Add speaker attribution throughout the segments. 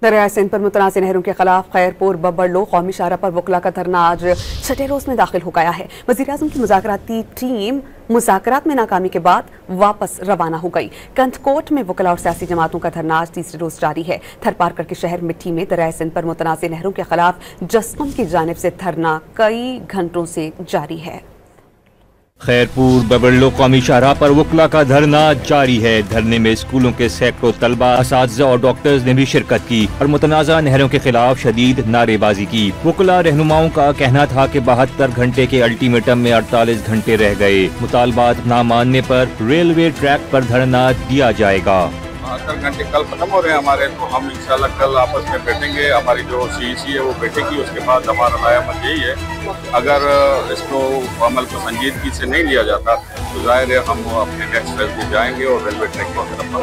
Speaker 1: दरियाए सिंध पर मुतनाज़ नहरों के खिलाफ खैरपुर बब्बरलो कौमी शाहरा पर वकला का धरना आज छठे रोज में दाखिल हो गया है। वज़ीर-ए-आज़म की मुज़ाकराती टीम मुज़ाकरात में नाकामी के बाद वापस रवाना हो गई। कंथकोट में वकला और सियासी जमातों का धरना आज तीसरे रोज जारी है। थरपारकर के शहर मिट्टी में दरियाए सिंध पर मुतनाज़ नहरों के खिलाफ जस्कम की जानिब से धरना कई घंटों से जारी है।
Speaker 2: खैरपुर बब्बरलो कौमी शाहरा पर वकला का धरना जारी है। धरने में स्कूलों के सैकड़ों तलबा, असातिज़ा और डॉक्टर्स ने भी शिरकत की और मुतनाज़ा नहरों के खिलाफ शदीद नारेबाजी की। वकला रहनुमाओं का कहना था कि 72 घंटे के अल्टीमेटम में 48 घंटे रह गए। मुतालबात न मानने पर रेलवे ट्रैक पर धरना दिया जाएगा।
Speaker 3: 72 घंटे कल खत्म हो रहे हैं हमारे, तो हम इंशाल्लाह कल आपस में बैठेंगे। हमारी जो सीईसी है वो बैठेगी, उसके बाद हमारा राय यही है, अगर इसको अमल को संजीदगी से नहीं लिया जाता तो जाहिर है हम अपने नेक्स्ट फैसले जाएंगे और रेलवे ट्रैक को खत्म।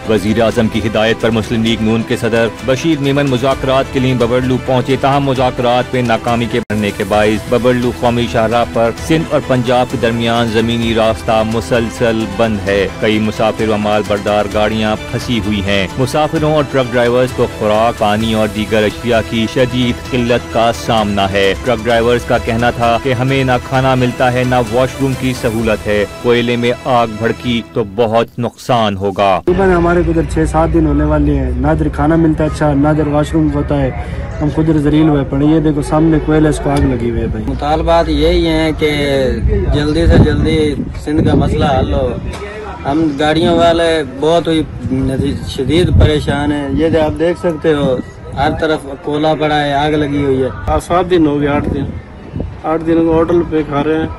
Speaker 2: वज़ीर-ए-आज़म की हिदायत पर मुस्लिम लीग नून के सदर बशीर मेमन मुज़ाकरात के लिए बब्बरलो पहुंचे, ताहम मुज़ाकरात में नाकामी के बढ़ने के बाइस बब्बरलो कौमी शाहरा पर सिंध और पंजाब के दरमियान जमीनी रास्ता मुसलसल बंद है। कई मुसाफिर व माल बरदार गाड़ियाँ फंसी हुई हैं। मुसाफिरों और ट्रक ड्राइवर्स को खुराक, पानी और दीगर अशिया की शदीद किल्लत का सामना है। ट्रक ड्राइवर्स का कहना था कि हमें न खाना मिलता है, न वॉशरूम की सहूलत है। कोयले में आग भड़की तो बहुत नुकसान होगा।
Speaker 4: हमारे उधर 6-7 दिन होने वाले हैं, ना इधर खाना मिलता है अच्छा, ना इधर वॉशरूम होता है। हम खुद जलील हुए पड़े। ये देखो सामने कोयले को आग लगी हुई है। भाई
Speaker 5: मुतालबात यही है कि जल्दी से जल्दी सिंध का मसला हल हो। हम गाड़ियों वाले बहुत ही शदीद परेशान है। ये आप देख सकते हो हर तरफ कोयला पड़ा है, आग लगी हुई है।
Speaker 4: 7 दिन हो गए, 8 दिन होटल पे खा रहे हैं,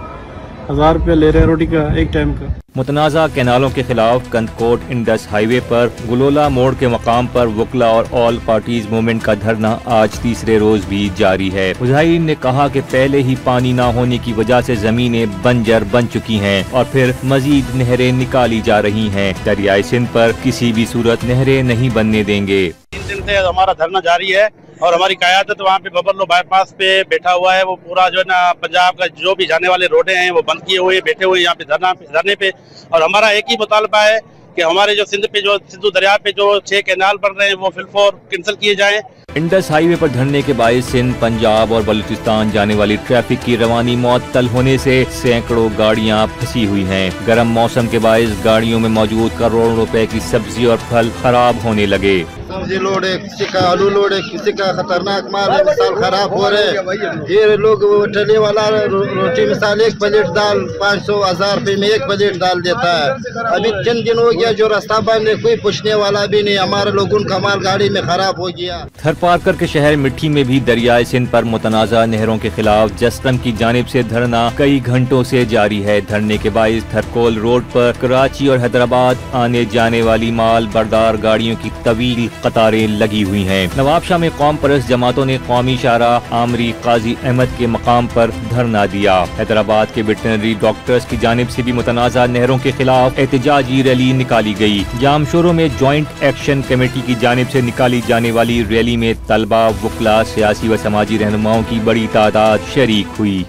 Speaker 4: 1000 रुपया ले रहे हैं रोटी का एक टाइम का।
Speaker 2: मुतनाज़ा कैनालों के खिलाफ कंथकोट इंडस हाईवे पर गुलोला मोड़ के मकाम पर वकला और ऑल पार्टीज मूवमेंट का धरना आज तीसरे रोज भी जारी है। मुजाहिरीन ने कहा कि पहले ही पानी न होने की वजह से जमीनें बंजर बन चुकी हैं और फिर मजीद नहरें निकाली जा रही हैं। दरियाए सिंध पर किसी भी सूरत नहरें नहीं बनने देंगे।
Speaker 6: 3 दिन से हमारा धरना जारी है और हमारी क़यादत वहाँ पे बब्बरलो बाईपास पे बैठा हुआ है। वो पूरा जो है ना पंजाब का जो भी जाने वाले रोडें हैं वो बंद किए हुए बैठे हुए यहाँ पे धरने पे। और हमारा एक ही मुतालबा है कि हमारे जो सिंधु दरिया पे जो 6 कैनाल बन रहे हैं वो फिलफोर कैंसिल किए जाएं।
Speaker 2: इंडस हाईवे पर धरने के बायस सिंध, पंजाब और बलूचिस्तान जाने वाली ट्रैफिक की रवानी मुअत्तल होने से सैकड़ों गाड़ियां फंसी हुई हैं। गर्म मौसम के बायस गाड़ियों में मौजूद करोड़ों रुपए की सब्जी और फल खराब होने लगे।
Speaker 7: सब्जी लोड है, किसी का आलू लोड है, किसी का खतरनाक माल है, मिसाल खराब हो रहे हैं। ये लोग ठेले वाला रोटी मिसाल एक प्लेट दाल 500-1000 रुपये में एक प्लेट दाल देता है। अभी 3 दिन हो गया जो रास्ता बंद है, कोई पूछने वाला भी नहीं। हमारे लोगों का माल गाड़ी में खराब हो गया।
Speaker 2: थरपारकर के शहर मिट्टी में भी दरियाए सिंध पर मुतनाज़ा नहरों के खिलाफ जस्कम की जानिब से धरना कई घंटों से जारी है। धरने के बायस थरकोल रोड पर कराची और हैदराबाद आने जाने वाली माल बरदार गाड़ियों की तवील कतारें लगी हुई हैं। नवाबशाह में कौम परस्त जमातों ने कौमी शाहरा आमरी काजी अहमद के मकाम पर धरना दिया। हैदराबाद के वेटरनरी डॉक्टर्स की जानिब से भी मुतनाज़ा नहरों के खिलाफ एहतजाजी रैली निकाली गई। जामशोरों में जॉइंट एक्शन कमेटी की जानिब से निकाली जाने वाली रैली में तलबा, वकला, सियासी व समाजी रहनुमाओं की बड़ी तादाद शरीक हुई।